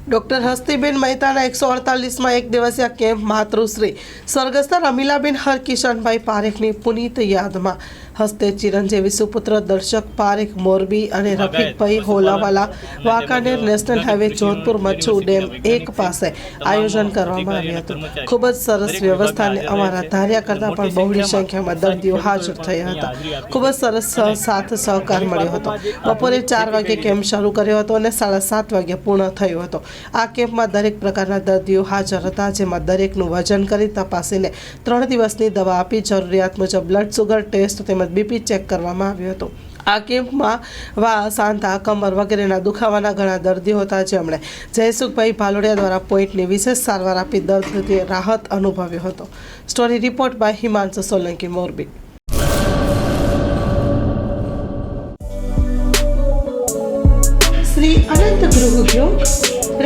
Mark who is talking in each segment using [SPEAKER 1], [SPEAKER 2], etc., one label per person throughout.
[SPEAKER 1] Doctor હસ્તીબેન મહેતાના 148માં એક દિવસીય કેમ્પ માતૃશ્રી સ્વર્ગસ્થ રમીલાબેન હરકિશનભાઈ પારેખની પુનીત યાદમાં હસ્તે ચિરંજીવી સુપુત્ર દર્શક પારેખ મોરબી અને Rafikbhai Holawala Wankaner national highway Jodhpur Machchhu dam 1 પાસે આયોજન કરવામાં આવ્યું હતું। ખૂબ જ સરસ વ્યવસ્થાને અમારા ધાર્યા કરતાં પણ બહોળી સંખ્યામાં દર્દીઓ હાજર થયા હતા। ખૂબ જ સરસ સાથ સહકાર મળ્યો હતો। બપોરે 4 વાગે કેમ્પ શરૂ કર્યો હતો અને 7:30 વાગે પૂર્ણ થયો હતો। આ કેમ્પમાં દરેક પ્રકારના દર્દીઓ હાજર હતા, જેમાં દરેકનું વજન કરી તપાસીને 3 દિવસની દવા આપી જરૂરિયાત મુજબ બ્લડ સુગર ટેસ્ટ તેમજ બીપી ચેક કરવામાં આવ્યો હતો। આ કેમ્પમાં સાંધા, કમર વગેરેના દુખાવાના ઘણા દર્દીઓ હતા, જેમણે જયસુખભાઈ ભાલોડિયા દ્વારા પોઈન્ટની વિશેષ સારવાર આપી દર્દથી રાહત અનુભવ્યો હતો। Story report by Himanshu Solanki, Morbi. Shri Anant Griha Udyog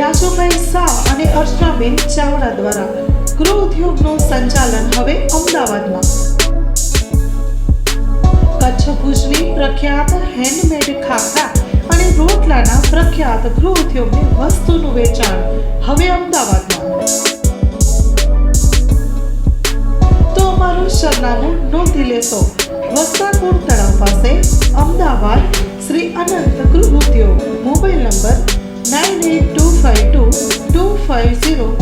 [SPEAKER 1] Rajubhai Shah અને અર્ચનાબેન ચાવડા દ્વારા ગૃહ ઉદ્યોગનું સંચાલન હવે અમદાવાદમાં। કચ્છ ભુજની પ્રખ્યાત હેન્ડમેડ ખાખરા અને રોટલાના પ્રખ્યાત ગૃહ ઉદ્યોગની વસ્તુનું વેચાણ હવે અમદાવાદમાં। તો અમારું સરનામું નોંધી લેશો। વસ્ત્રાપુર તળાવ પાસે, અમદાવાદ, શ્રી અનંત ગૃહ ઉદ્યોગ। Mobile number 98252250